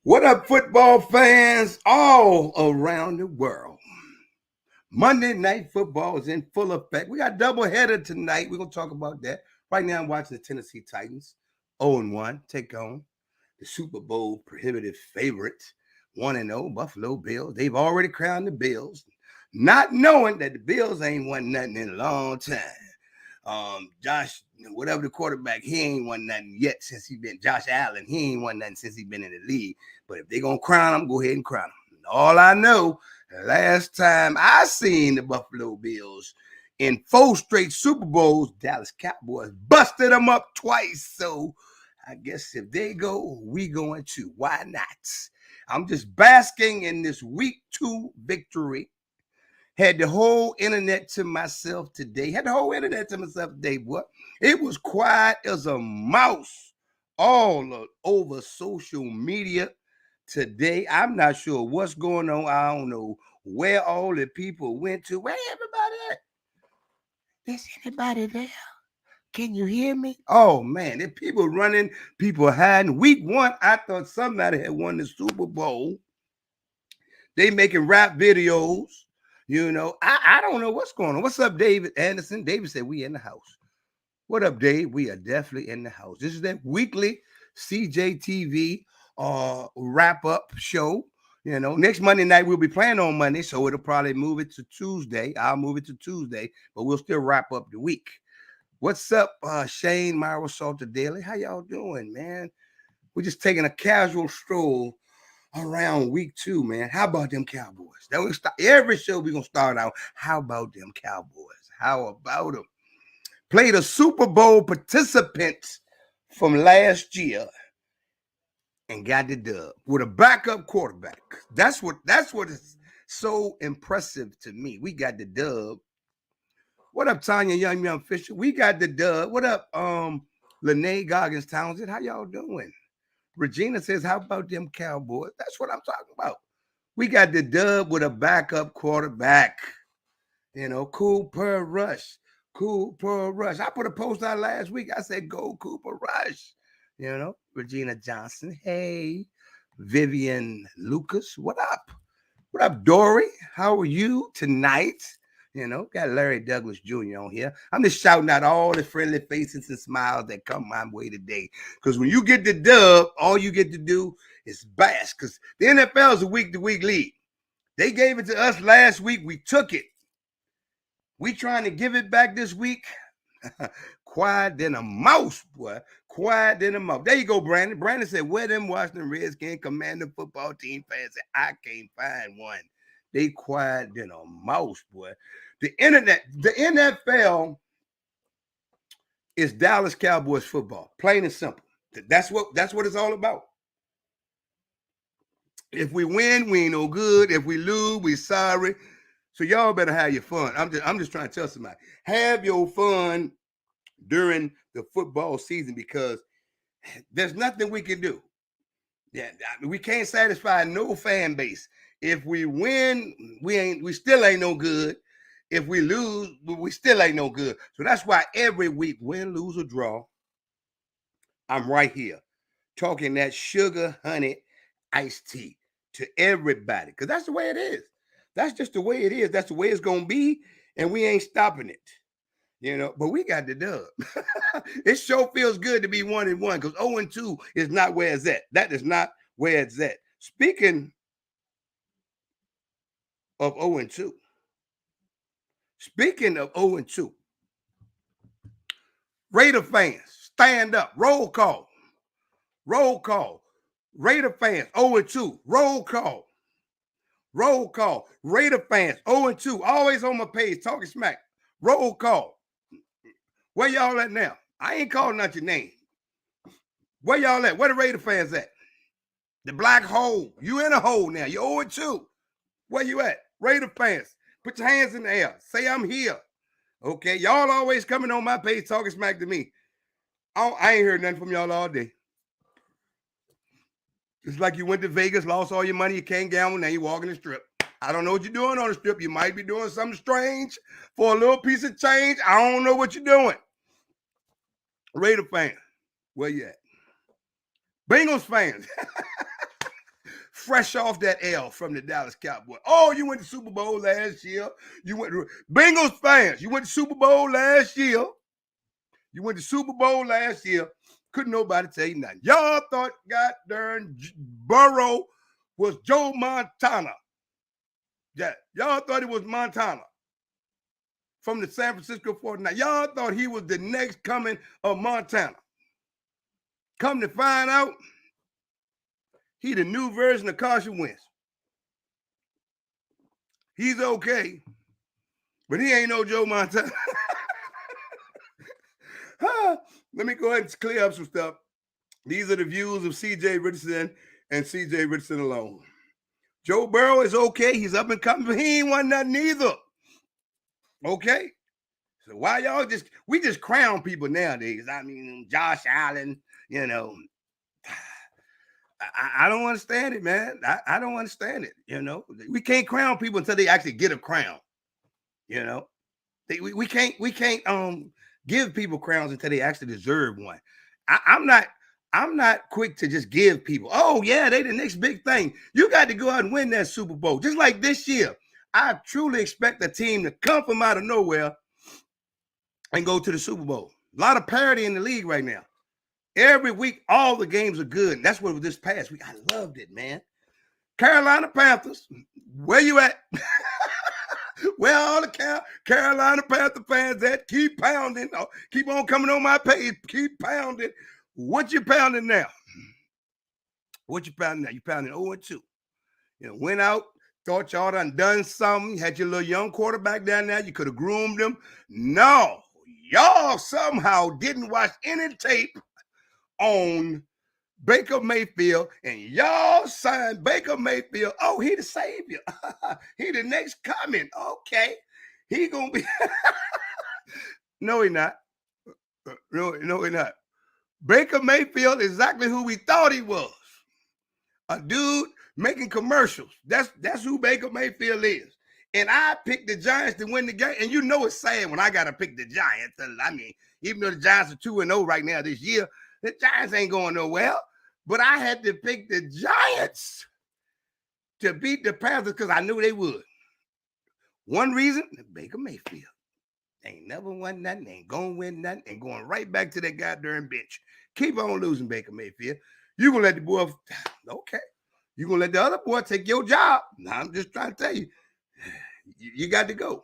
What up, football fans all around the world? Monday Night Football is in full effect. We got doubleheader tonight. We're going to talk about that. Right now, I'm watching the Tennessee Titans 0-1 take on the Super Bowl prohibitive favorites 1-0 Buffalo Bills. They've already crowned the Bills, not knowing that the Bills ain't won nothing in a long time. Josh, whatever the quarterback, he ain't won nothing yet since he been Josh Allen. He ain't won nothing since he been in the league. But if they gonna crown him, go ahead and crown him. All I know, the last time I seen the Buffalo Bills in 4 straight Super Bowls, Dallas Cowboys busted them up twice. So I guess if they go, we going too. Why not? I'm just basking in this week 2 victory. Had the whole internet to myself today. What? It was quiet as a mouse all over social media today. I'm not sure what's going on. I don't know where all the people went to. Where everybody at? Is anybody there? Can you hear me? Oh man, there people running, people hiding. Week 1, I thought somebody had won the Super Bowl. They making rap videos. I don't know what's going on. What's up, David Anderson? David said we in the house. What up, Dave? We are definitely in the house. This is that weekly CJTV wrap-up show. Next Monday night we'll be playing on Monday, so it'll probably move it to Tuesday. I'll move it to Tuesday, but we'll still wrap up the week. What's up, Shane, Myra Salter Daily? How y'all doing, man? We're just taking a casual stroll around week 2, man. How about them Cowboys? That we start every show. We're gonna start out. How about them Cowboys? How about them? Played a Super Bowl participant from last year and got the dub with a backup quarterback. That's what is so impressive to me. We got the dub. What up, Tanya Young Fisher? We got the dub. What up, Lene Goggins Townsend? How y'all doing? Regina says, how about them Cowboys? That's what I'm talking about. We got the dub with a backup quarterback. Cooper Rush. Cooper Rush. I put a post out last week. I said, go Cooper Rush. Regina Johnson. Hey. Vivian Lucas. What up? What up, Dory? How are you tonight? Got Larry Douglas Jr. on here. I'm just shouting out all the friendly faces and smiles that come my way today. Because when you get the dub, all you get to do is bask. Because the NFL is a week-to-week league. They gave it to us last week. We took it. We trying to give it back this week. Quiet than a mouse, boy. Quiet than a mouse. There you go, Brandon. Brandon said, where them Washington Redskins Commander football team fans said, I can't find one. They quiet than a mouse, boy. The NFL is Dallas Cowboys football. Plain and simple. That's what it's all about. If we win, we ain't no good. If we lose, we sorry. So y'all better have your fun. I'm just trying to tell somebody. Have your fun during the football season because there's nothing we can do. Yeah, we can't satisfy no fan base. If we win, we still ain't no good. If we lose, we still ain't no good. So that's why every week, win, lose, or draw, I'm right here talking that sugar honey iced tea to everybody. Because that's the way it is. That's just the way it is. That's the way it's gonna be, and we ain't stopping it. But we got the dub. It sure feels good to be 1-1 because 0-2 is not where it's at. That is not where it's at. Speaking of 0-2, Raider fans, stand up. Roll call. Raider fans, 0-2. Roll call. Raider fans, 0-2. Always on my page, talking smack. Roll call. Where y'all at now? I ain't calling out your name. Where y'all at? Where the Raider fans at? The black hole. You in a hole now. You're 0-2. Where you at? Raider fans, put your hands in the air. Say I'm here. Okay, y'all always coming on my page talking smack to me. I ain't heard nothing from y'all all day. It's like you went to Vegas, lost all your money, you can't gamble, now you walking the strip. I don't know what you're doing on the strip. You might be doing something strange for a little piece of change. I don't know what you're doing. Raider fans, where you at? Bengals fans. fresh off that L from the Dallas Cowboys. Oh, you went to Super Bowl last year. You went to Bengals fans. You went to Super Bowl last year. You went to Super Bowl last year. Couldn't nobody tell you nothing. Y'all thought goddamn Burrow was Joe Montana. Yeah, y'all thought it was Montana from the San Francisco 49ers. Y'all thought he was the next coming of Montana. Come to find out, he the new version of Carson Wentz. He's okay, but he ain't no Joe Montana. Let me go ahead and clear up some stuff. These are the views of C.J. Richardson and C.J. Richardson alone. Joe Burrow is okay. He's up and coming, but he ain't won nothing either. Okay? So why y'all we just crown people nowadays. I mean, Josh Allen, you know. I don't understand it, man. I don't understand it, you know. We can't crown people until they actually get a crown, you know. We can't give people crowns until they actually deserve one. I'm not quick to just give people, oh yeah, they the next big thing. You got to go out and win that Super Bowl. Just like this year, I truly expect a team to come from out of nowhere and go to the Super Bowl. A lot of parity in the league right now. Every week, all the games are good. And that's what this past week. I loved it, man. Carolina Panthers, where you at? Where all the Carolina Panther fans at? Keep pounding. Keep on coming on my page. Keep pounding. What you pounding now? What you pounding now? You pounding 0-2. You know, went out, thought y'all done something. You had your little young quarterback down there. You could have groomed him. No. Y'all somehow didn't watch any tape on Baker Mayfield, and y'all signed Baker Mayfield. Oh, he the savior. He the next coming. Okay. He gonna be No, he not. No, he not. Baker Mayfield is exactly who we thought he was. A dude making commercials. That's who Baker Mayfield is. And I picked the Giants to win the game. And you know it's sad when I gotta pick the Giants. I mean, even though the Giants are 2-0 right now this year, the Giants ain't going nowhere. But I had to pick the Giants to beat the Panthers because I knew they would. One reason, Baker Mayfield. Ain't never won nothing, ain't gonna win nothing, and going right back to that goddamn bench. Keep on losing, Baker Mayfield. You gonna let the boy, okay. You gonna let the other boy take your job. Now, I'm just trying to tell you, you got to go.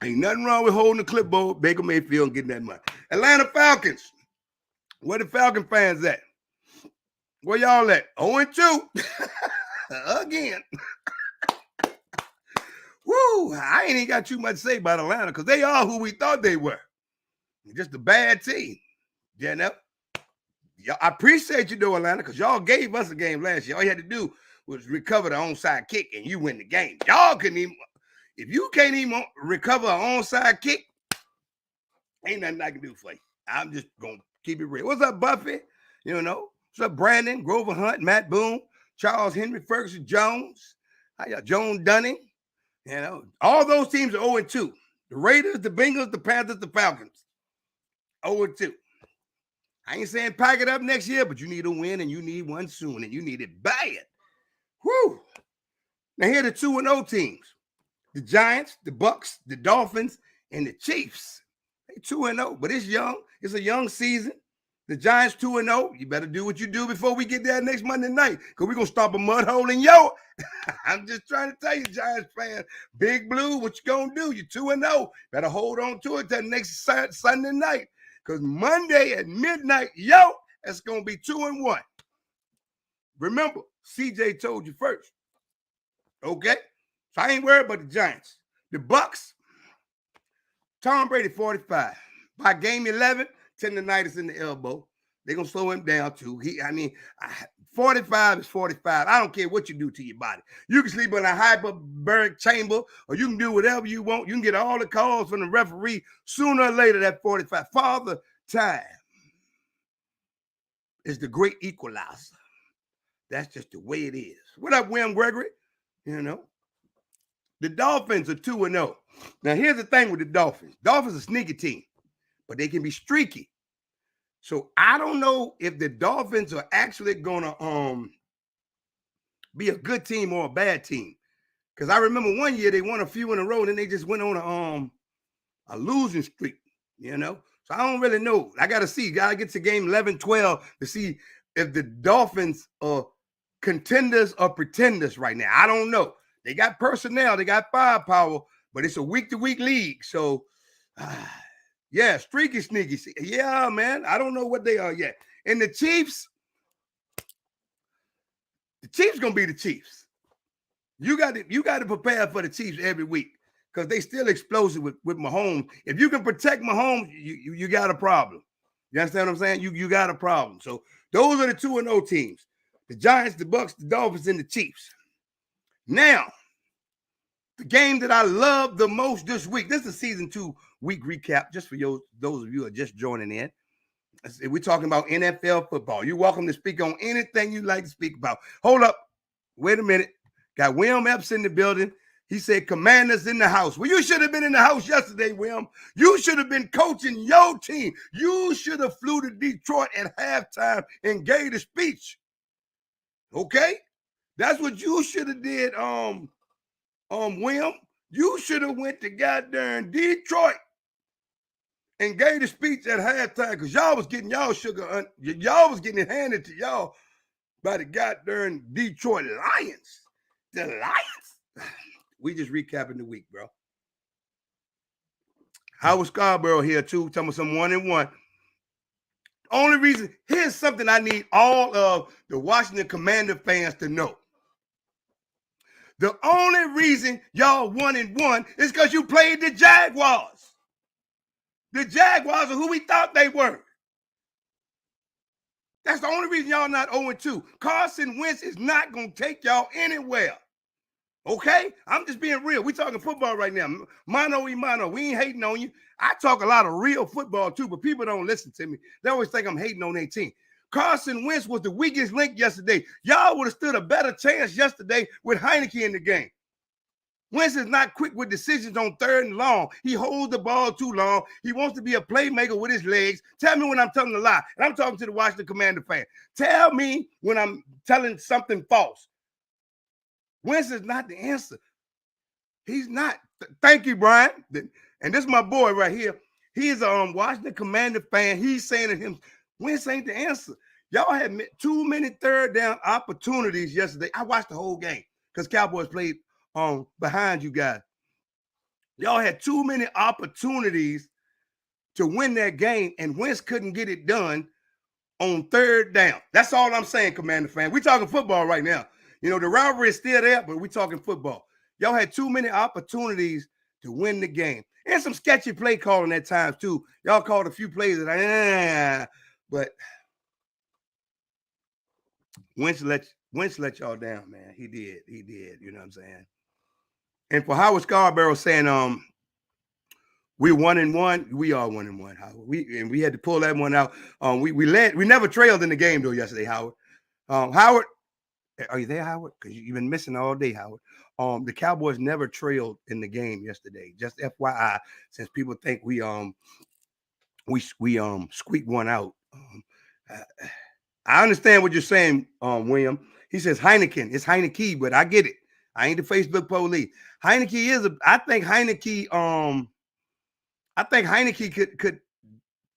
Ain't nothing wrong with holding the clipboard, Baker Mayfield, and getting that money. Atlanta Falcons. Where the Falcon fans at? Where y'all at? 0-2. Again. Woo, I ain't even got too much to say about Atlanta because they are who we thought they were. Just a bad team. You know? I appreciate you, though, Atlanta, because y'all gave us a game last year. All you had to do was recover the onside kick, and you win the game. Y'all couldn't even, if you can't even recover an onside kick, ain't nothing I can do for you. I'm just going to keep it real. What's up, Buffy? You know, what's up, Brandon, Grover Hunt, Matt Boone, Charles Henry, Ferguson Jones, Joan Dunning. You know, all those teams are 0-2. The Raiders, the Bengals, the Panthers, the Falcons. 0-2. I ain't saying pack it up next year, but you need a win, and you need one soon, and you need it bad. Whew. Now here are the 2-0 teams. The Giants, the Bucks, the Dolphins, and the Chiefs. They 2-0, but it's young. It's a young season. The Giants 2-0. You better do what you do before we get there next Monday night, because we're going to stop a mud hole in yo. I'm just trying to tell you, Giants fans, Big Blue, what you going to do? You're 2-0. Better hold on to it till next Sunday night, because Monday at midnight, yo, it's going to be 2-1. Remember, CJ told you first. Okay? So I ain't worried about the Giants. The Bucks, Tom Brady 45. By game 11, tendonitis in the elbow. They're going to slow him down too. 45 is 45. I don't care what you do to your body. You can sleep in a hyperbaric chamber, or you can do whatever you want. You can get all the calls from the referee. Sooner or later, that 45. Father time is the great equalizer. That's just the way it is. What up, William Gregory? You know, the Dolphins are 2-0. Now, here's the thing with the Dolphins. Dolphins are a sneaky team, but they can be streaky. So I don't know if the Dolphins are actually gonna be a good team or a bad team. Because I remember one year they won a few in a row, and then they just went on a losing streak, you know. So I don't really know. I gotta see. Gotta get to game 11, 12 to see if the Dolphins are contenders or pretenders right now. I don't know. They got personnel, they got firepower, but it's a week-to-week league. So yeah, streaky sneaky. Yeah, man. I don't know what they are yet. And the Chiefs gonna be the Chiefs. You got to prepare for the Chiefs every week because they still explosive with Mahomes. If you can protect Mahomes, you got a problem. You understand what I'm saying? You got a problem. So those are the 2-0 teams: the Giants, the Bucks, the Dolphins, and the Chiefs. Now, the game that I love the most this week. This is a season 2 week recap, just for those of you who are just joining in. We're talking about NFL football. You're welcome to speak on anything you'd like to speak about. Hold up. Wait a minute. Got William Epps in the building. He said, Commanders in the house. Well, you should have been in the house yesterday, William. You should have been coaching your team. You should have flew to Detroit at halftime and gave the speech. Okay? That's what you should have did, William. You should have went to goddamn Detroit and gave the speech at halftime because y'all was getting y'all sugar. Y'all was getting it handed to y'all by the goddamn Detroit Lions. The Lions? We just recapping the week, bro. Howard Scarborough here, too. Tell me some 1-1. Only reason, here's something I need all of the Washington Commander fans to know. The only reason y'all 1-1 is because you played the Jaguars. The Jaguars are who we thought they were. That's the only reason y'all not 0-2. Carson Wentz is not going to take y'all anywhere. Okay? I'm just being real. We talking football right now. Mano y mano. We ain't hating on you. I talk a lot of real football too, but people don't listen to me. They always think I'm hating on their team. Carson Wentz was the weakest link yesterday. Y'all would have stood a better chance yesterday with Heineke in the game. Wentz is not quick with decisions on 3rd and long. He holds the ball too long. He wants to be a playmaker with his legs. Tell me when I'm telling a lie. And I'm talking to the Washington Commander fan. Tell me when I'm telling something false. Wentz is not the answer. He's not. Thank you, Brian. And this is my boy right here. He's a Washington Commander fan. He's saying to him, Wentz ain't the answer. Y'all had too many 3rd down opportunities yesterday. I watched the whole game because Cowboys played behind you guys. Y'all had too many opportunities to win that game, and Wentz couldn't get it done on 3rd down. That's all I'm saying, Commander fan. We're talking football right now. You know, the rivalry is still there, but we're talking football. Y'all had too many opportunities to win the game. And some sketchy play calling at times, too. Y'all called a few plays that but Wentz let y'all down, man. He did. You know what I'm saying? And for Howard Scarborough saying, we're 1-1. We are 1-1, Howard. We had to pull that one out. We never trailed in the game though yesterday, Howard. Howard, are you there, Howard? Because you've been missing all day, Howard. The Cowboys never trailed in the game yesterday. Just FYI, since people think we squeaked one out. I understand what you're saying, William. He says Heineken. It's Heineke, but I get it. I ain't the Facebook police. Heineke I think Heineke could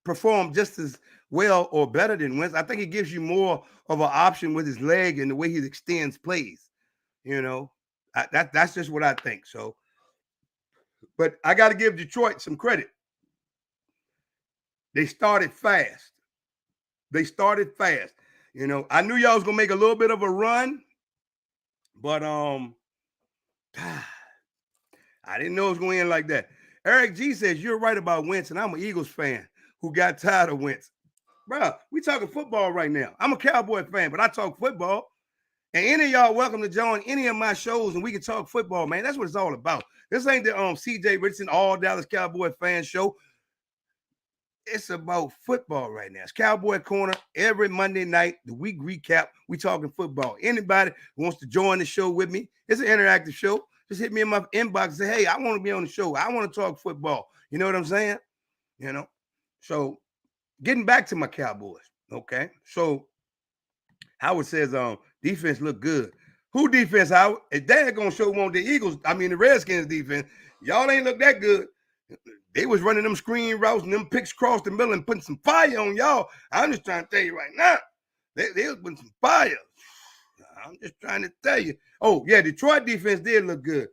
perform just as well or better than Wentz. I think he gives you more of an option with his leg and the way he extends plays. You know, that's just what I think. So, but I got to give Detroit some credit. They started fast. You know, I knew y'all was gonna make a little bit of a run, but I didn't know it was going to end like that. Eric G says, you're right about Wentz, and I'm an Eagles fan who got tired of Wentz. Bro, we talking football right now. I'm a Cowboy fan, but I talk football. And any of y'all welcome to join any of my shows, and we can talk football, man. That's what it's all about. This ain't the CJ Richardson All Dallas Cowboy fan show. It's about football right now. It's Cowboy Corner every Monday night, the week recap. We talking football. Anybody who wants to join the show with me, it's an interactive show. Just hit me in my inbox and say, hey, I want to be on the show. I want to talk football. You know what I'm saying? You know? So getting back to my Cowboys. Okay, so Howard says, defense look good. Who defense, Howard? If they're gonna show on the Eagles, I mean the Redskins defense, y'all ain't look that good. They was running them screen routes and them picks across the middle and putting some fire on y'all. I'm just trying to tell you right now, they was putting some fire. I'm just trying to tell you. Oh yeah, Detroit defense did look good,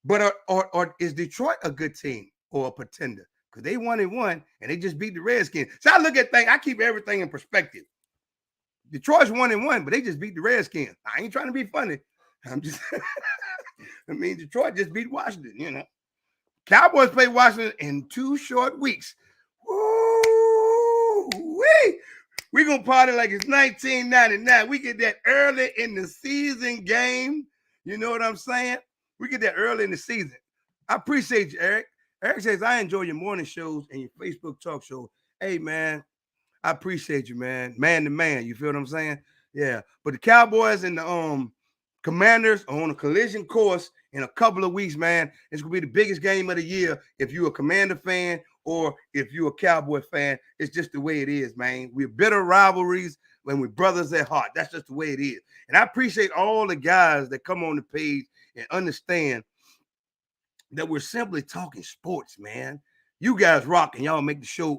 but or is Detroit a good team or a pretender? Because they 1-1 and they just beat the Redskins. So I look at things. I keep everything in perspective. Detroit's 1-1, but they just beat the Redskins. I ain't trying to be funny. I'm just, I mean, Detroit just beat Washington, you know. Cowboys play Washington in 2 short weeks. Woo-wee. We're going to party like it's 1999. We get that early in the season game. You know what I'm saying? We get that early in the season. I appreciate you, Eric. Eric says, I enjoy your morning shows and your Facebook talk shows. Hey, man, I appreciate you, man. Man to man. You feel what I'm saying? Yeah. But the Cowboys and the Commanders are on a collision course in a couple of weeks, man. It's going to be the biggest game of the year if you're a Commander fan or if you're a Cowboy fan. It's just the way it is, man. We're bitter rivalries when we're brothers at heart. That's just the way it is. And I appreciate all the guys that come on the page and understand that we're simply talking sports, man. You guys rock and y'all make the show,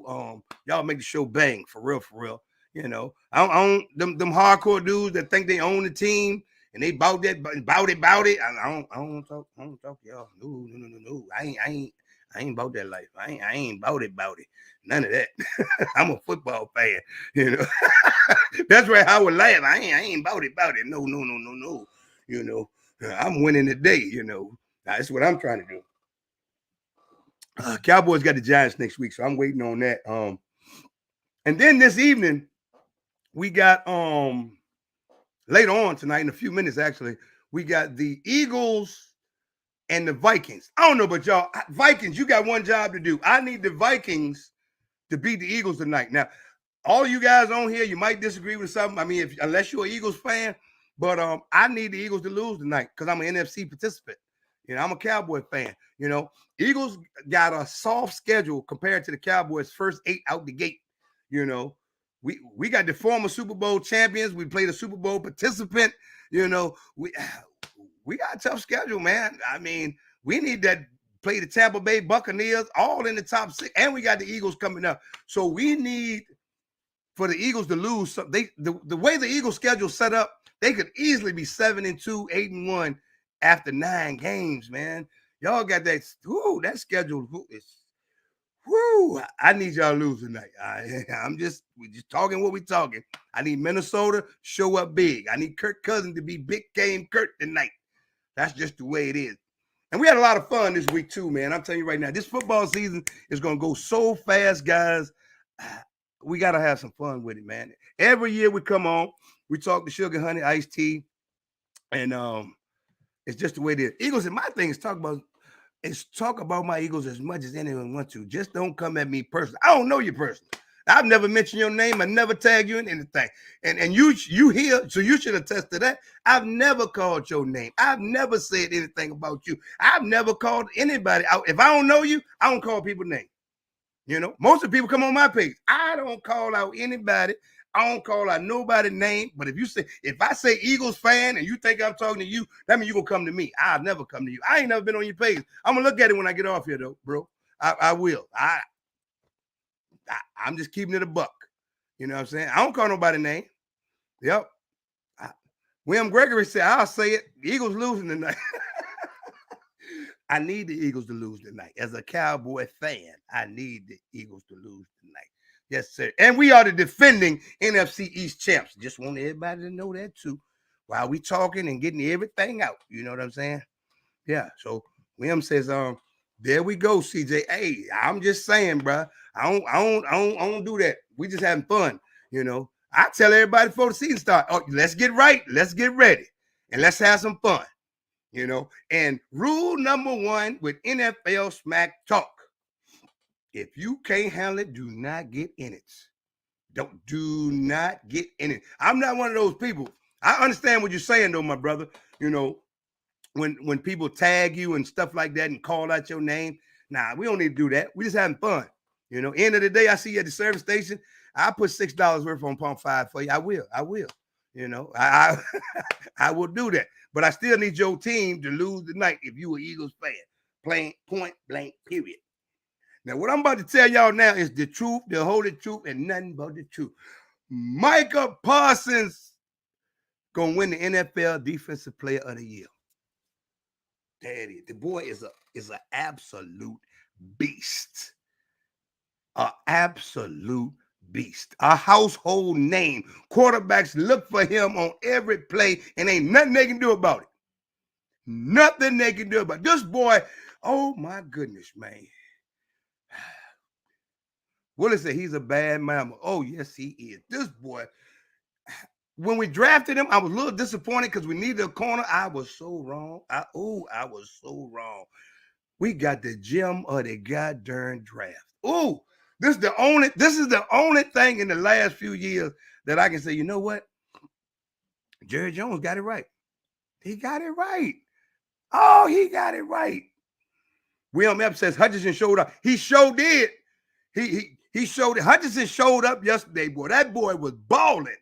bang for real. You know, I don't them hardcore dudes that think they own the team and they bout it. I don't talk to y'all. No. I ain't about that life. I ain't about it. None of that. I'm a football fan, you know. That's where I would laugh. I ain't about it. No. You know, I'm winning today, you know. That's what I'm trying to do. Cowboys got the Giants next week, so I'm waiting on that. And then this evening, we got later on tonight, in a few minutes, actually, we got the Eagles and the Vikings. I don't know about y'all. Vikings, you got one job to do. I need the Vikings to beat the Eagles tonight. Now, all you guys on here, you might disagree with something. I mean, unless you're an Eagles fan, but I need the Eagles to lose tonight because I'm an NFC participant. You know, I'm a Cowboy fan. You know, Eagles got a soft schedule compared to the Cowboys' first 8 out the gate. You know, we got the former Super Bowl champions. We played a Super Bowl participant. You know, we got a tough schedule, man. I mean, we need that. Play the Tampa Bay Buccaneers, all in the top 6, and we got the Eagles coming up. So we need for the Eagles to lose. The way the Eagles schedule set up, they could easily be 7-2, 8-1 after 9 games, man. Y'all got that. That schedule is. I need y'all to lose tonight. We're just talking what we're talking. I need Minnesota show up big. I need Kirk Cousins to be big game Kirk tonight. That's just the way it is. And we had a lot of fun this week too, man. I'm telling you right now, this football season is going to go so fast, guys. We got to have some fun with it, man. Every year we come on, we talk to Sugar Honey, Iced Tea, and it's just the way it is. Eagles, and my thing is talk about my Eagles as much as anyone wants to. Just don't come at me personally. I don't know you personally. I've never mentioned your name. I never tagged you in anything. And you here, so you should attest to that. I've never called your name. I've never said anything about you. I've never called anybody out. If I don't know you, I don't call people's names. You know, most of the people come on my page. I don't call out anybody. I don't call out nobody's name. But if I say Eagles fan and you think I'm talking to you, that means you're going to come to me. I'll never come to you. I ain't never been on your page. I'm going to look at it when I get off here, though, bro. I will. I'm just keeping it a buck. You know what I'm saying? I don't call nobody name. Yep. William Gregory said, I'll say it. The Eagles losing tonight. I need the Eagles to lose tonight. As a Cowboy fan, I need the Eagles to lose tonight. Yes, sir. And we are the defending NFC East champs. Just want everybody to know that too. While we talking and getting everything out. You know what I'm saying? Yeah. So William says, there we go, CJ. Hey, I'm just saying, bro. I don't do that. We just having fun, you know. I tell everybody before the season starts, let's get right, let's get ready, and let's have some fun, you know. And rule number 1 with NFL Smack Talk: if you can't handle it, do not get in it. Do not get in it. I'm not one of those people. I understand what you're saying, though, my brother. You know, when people tag you and stuff like that and call out your name, nah, we don't need to do that. We just having fun. You know, end of the day, I see you at the service station. I put $6 worth on pump 5 for you. I will. You know, I will do that. But I still need your team to lose tonight if you an Eagles fan. Plain point blank, period. Now, what I'm about to tell y'all now is the truth, the whole truth, and nothing but the truth. Micah Parsons gonna win the NFL Defensive Player of the Year. There it is. The boy is an absolute beast. An absolute beast. A household name. Quarterbacks look for him on every play, and ain't nothing they can do about it. Nothing they can do about it. This boy, oh my goodness, man. Willie said he's a bad mama. Oh, yes, he is. This boy, when we drafted him, I was a little disappointed because we needed a corner. I was so wrong. I was so wrong. We got the gem of the goddamn draft. Oh, this is the only thing in the last few years that I can say, you know what? Jerry Jones got it right. He got it right. Oh, he got it right. William Epps says Hutchinson showed up. He sure did. He showed it. Hutchinson showed up yesterday, boy. That boy was balling.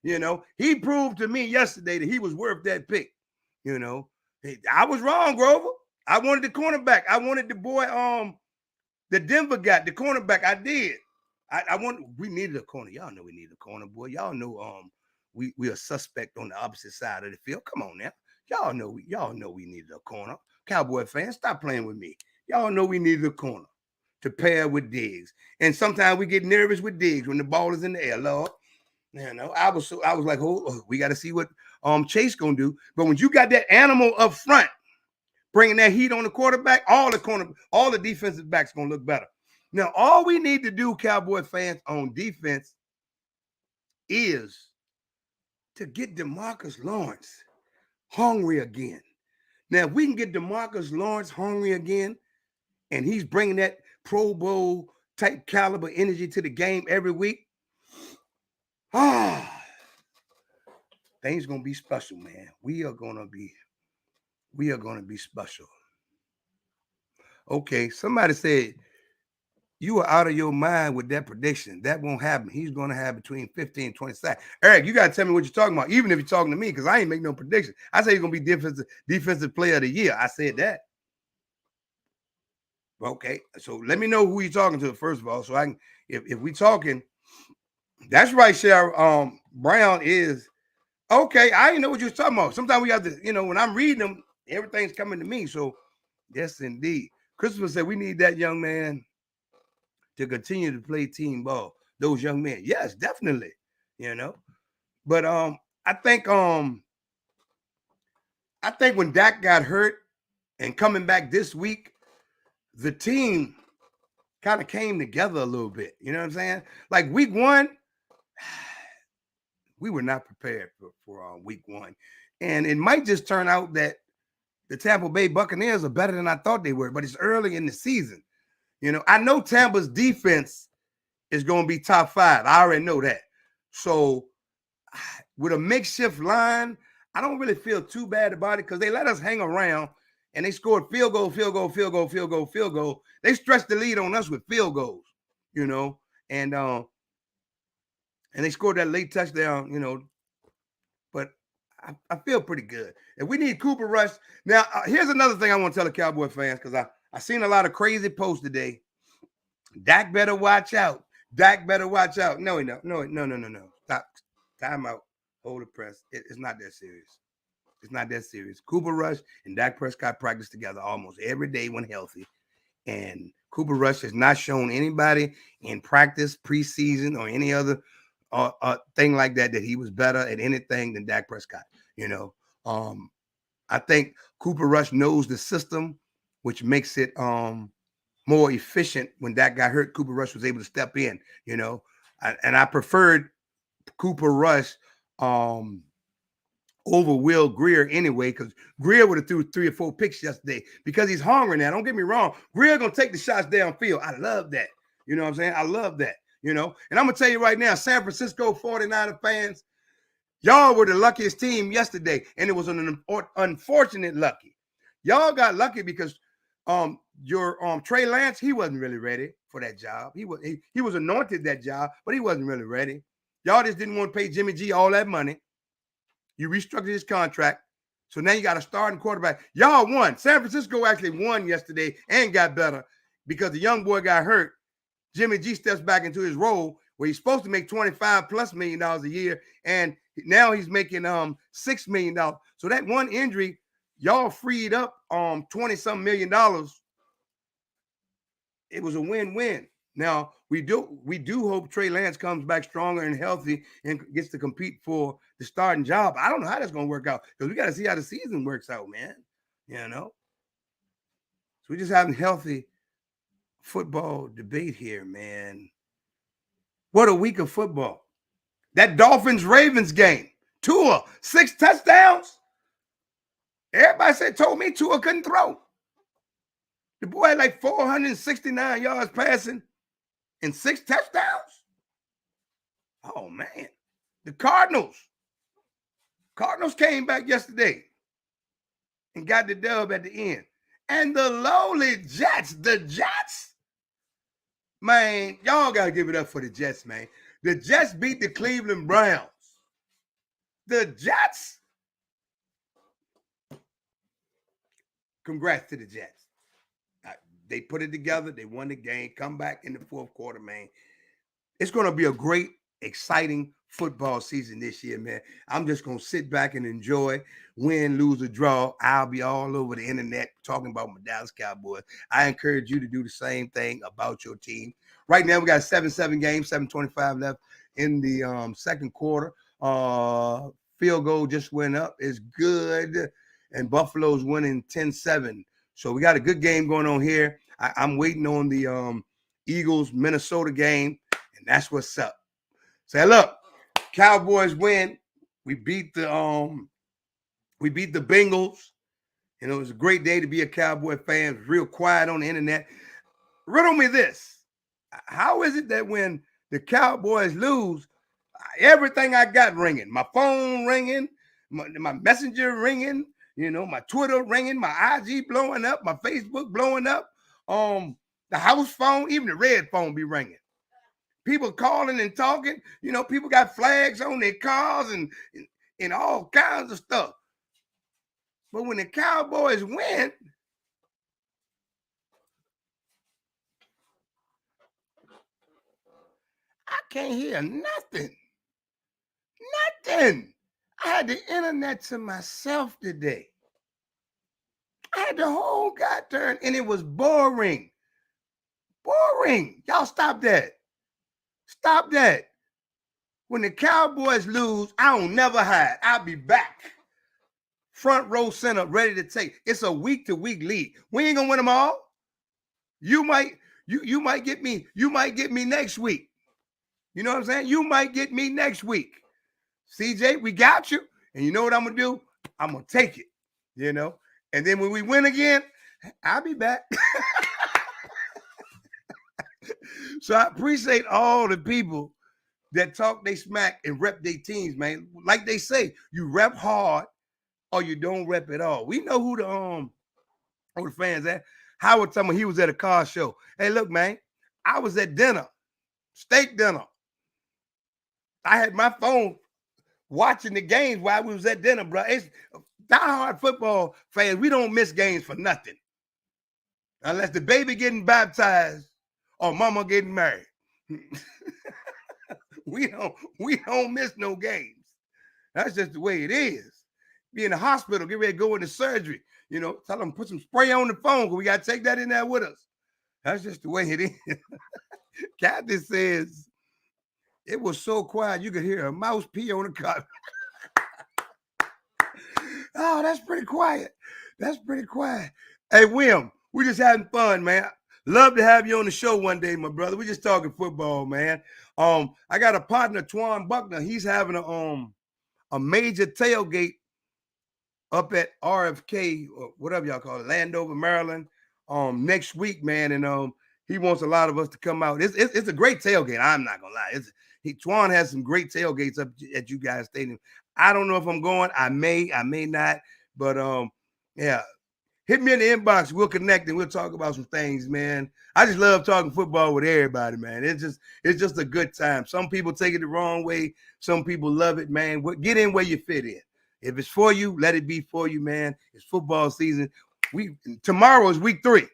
You know, he proved to me yesterday that he was worth that pick. You know, I was wrong, Grover. I wanted the cornerback. I wanted the boy, the Denver guy, the cornerback. I did. We needed a corner. Y'all know we needed a corner, boy. Y'all know we are suspect on the opposite side of the field. Come on now. Y'all know we needed a corner. Cowboy fans, stop playing with me. Y'all know we needed a corner to pair with Diggs. And sometimes we get nervous with Diggs when the ball is in the air, Lord. You know, I was like, oh, we got to see what Chase gonna do. But when you got that animal up front, bringing that heat on the quarterback, all the defensive backs gonna look better. Now, all we need to do, Cowboy fans, on defense is to get DeMarcus Lawrence hungry again. Now, if we can get DeMarcus Lawrence hungry again, and he's bringing that Pro Bowl type caliber energy to the game every week, things gonna be special, man. We are gonna be special. Okay, somebody said you are out of your mind with that prediction. That won't happen. He's gonna have between 15 and 20 sacks. Eric, you gotta tell me what you're talking about, even if you're talking to me, because I ain't make no prediction. I say he's gonna be defensive player of the year. I said that. Okay, so let me know who you're talking to first of all, so I can. If we talking, that's right, Cheryl. Brown is okay. I didn't know what you were talking about. Sometimes we have to, you know, when I'm reading them, everything's coming to me. So, yes, indeed. Christopher said we need that young man to continue to play team ball. Those young men, yes, definitely. You know, but I think when Dak got hurt and coming back this week, the team kind of came together a little bit. You know what I'm saying? Like week 1, we were not prepared for week 1. And it might just turn out that the Tampa Bay Buccaneers are better than I thought they were, but it's early in the season. You know, I know Tampa's defense is going to be top 5. I already know that. So with a makeshift line, I don't really feel too bad about it because they let us hang around and they scored field goal. They stretched the lead on us with field goals, you know, and they scored that late touchdown, you know, but I feel pretty good. If we need Cooper Rush. Now, here's another thing I want to tell the Cowboy fans because I seen a lot of crazy posts today. Dak better watch out. No. Stop. Time out. Hold the press. It's not that serious. It's not that serious. Cooper Rush and Dak Prescott practice together almost every day when healthy. And Cooper Rush has not shown anybody in practice, preseason, or any other thing like that he was better at anything than Dak Prescott. You know, I think Cooper Rush knows the system, which makes it more efficient. When Dak got hurt, Cooper Rush was able to step in, you know, and I preferred Cooper Rush over Will Grier anyway, because Grier would have threw 3 or 4 picks yesterday because he's hungry now. Don't get me wrong. Grier going to take the shots downfield. I love that. You know what I'm saying? I love that, you know. And I'm going to tell you right now, San Francisco 49er fans, y'all were the luckiest team yesterday, and it was an unfortunate lucky. Y'all got lucky because Your Trey Lance, he wasn't really ready for that job. He was anointed that job, but he wasn't really ready. Y'all just didn't want to pay Jimmy G all that money. You restructured his contract. So now you got a starting quarterback. Y'all won. San Francisco actually won yesterday and got better because the young boy got hurt. Jimmy G steps back into his role where he's supposed to make $25+ million a year, and now he's making $6 million. So that one injury, y'all freed up $20-some million. It was a win-win. Now we do hope Trey Lance comes back stronger and healthy and gets to compete for the starting job. I don't know how that's going to work out because we got to see how the season works out, man. You know, so we're just having healthy football debate here, man. What a week of football! That Dolphins-Ravens game, Tua 6 touchdowns. Everybody told me Tua couldn't throw. The boy had like 469 yards passing and 6 touchdowns. Oh, man. The Cardinals came back yesterday and got the dub at the end. And the lowly Jets, man, y'all got to give it up for the Jets, man. The Jets beat the Cleveland Browns. The Jets. Congrats to the Jets. They put it together. They won the game. Come back in the fourth quarter, man. It's going to be a great, exciting football season this year, man. I'm just going to sit back and enjoy, win, lose, or draw. I'll be all over the internet talking about my Dallas Cowboys. I encourage you to do the same thing about your team. Right now, we got 7-7 games, 7:25 left in the second quarter. Field goal just went up. It's good. And Buffalo's winning 10-7. So we got a good game going on here. I'm waiting on the Eagles-Minnesota game, and that's what's up. Say, look, Cowboys win. We beat the Bengals. And it was a great day to be a Cowboy fan. It was real quiet on the internet. Riddle me this. How is it that when the Cowboys lose, everything I got ringing, my phone ringing, my messenger ringing, my Twitter ringing, my IG blowing up, my Facebook blowing up, the house phone, even the red phone be ringing. People calling and talking. People got flags on their cars and all kinds of stuff. But when the Cowboys win, I can't hear nothing. Nothing. I had the internet to myself today. I had the whole goddamn, and it was boring. Boring. Y'all stop that. Stop that. When the Cowboys lose, I don't never hide. I'll be back. Front row center, ready to take. It's a week-to-week league. We ain't gonna win them all. You might get me. You might get me next week. You know what I'm saying? You might get me next week. CJ, we got you. And you know what I'm gonna do? I'm gonna take it. And then when we win again, I'll be back. So I appreciate all the people that talk they smack and rep their teams, man. Like they say, you rep hard or you don't rep at all. We know who the fans at. Howard told me he was at a car show. Hey, look, man, I was at dinner, steak dinner. I had my phone watching the games while we was at dinner, bro. It's diehard football fans. We don't miss games for nothing. Unless the baby getting baptized or mama getting married. We don't miss no games. That's just the way it is. Be in the hospital, get ready to go into surgery. Tell them put some spray on the phone because we got to take that in there with us. That's just the way it is. Kathy says, it was so quiet you could hear a mouse pee on the carpet. Oh, that's pretty quiet. That's pretty quiet. Hey, William, we just having fun, man. Love to have you on the show one day, my brother. We just talking football, man. I got a partner, Twan Buckner. He's having a major tailgate up at RFK or whatever y'all call it, Landover, Maryland, next week, man. And he wants a lot of us to come out. It's a great tailgate. I'm not gonna lie. Twan has some great tailgates up at you guys' stadium. I don't know if I'm going. I may not. But yeah, hit me in the inbox. We'll connect and we'll talk about some things, man. I just love talking football with everybody, man. It's just a good time. Some people take it the wrong way. Some people love it, man. Get in where you fit in. If it's for you, let it be for you, man. It's football season. Tomorrow is week 3.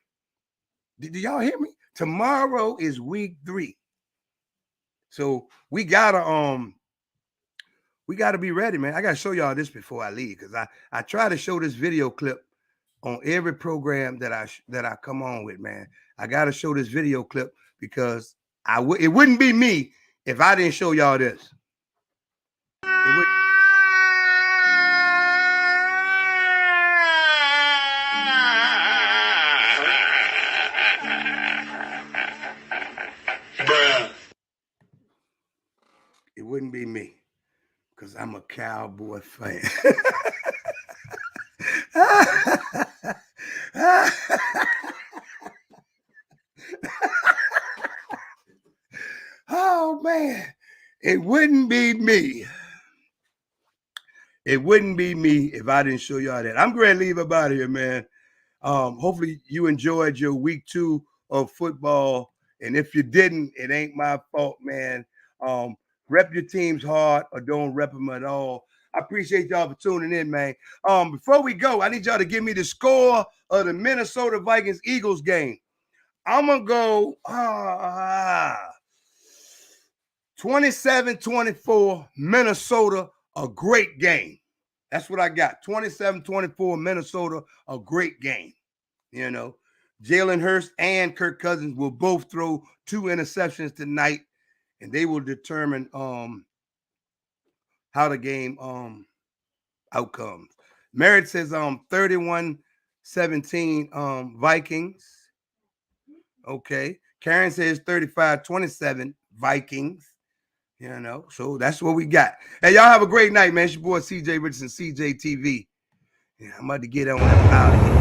Did y'all hear me? Tomorrow is week 3. So we gotta be ready, man. I gotta show y'all this before I leave, because I try to show this video clip on every program that I come on with, man. I gotta show this video clip because it wouldn't be me if I didn't show y'all this. It wouldn't be me because I'm a Cowboy fan. Oh, man. It wouldn't be me. It wouldn't be me if I didn't show y'all that. I'm going to leave up out of here, man. Hopefully you enjoyed your week 2 of football. And if you didn't, it ain't my fault, man. Rep your teams hard or don't rep them at all. I appreciate y'all for tuning in, man. Before we go, I need y'all to give me the score of the Minnesota Vikings-Eagles game. I'm going to go 27-24 Minnesota, a great game. That's what I got. 27-24 Minnesota, a great game. You know, Jalen Hurts and Kirk Cousins will both throw 2 interceptions tonight, and they will determine how the game outcomes. Merritt says 31-17 Vikings. Okay. Karen says 35-27 Vikings. You know, so that's what we got. Hey, y'all have a great night, man. It's your boy CJ Richardson, CJ TV. Yeah, I'm about to get on out of here.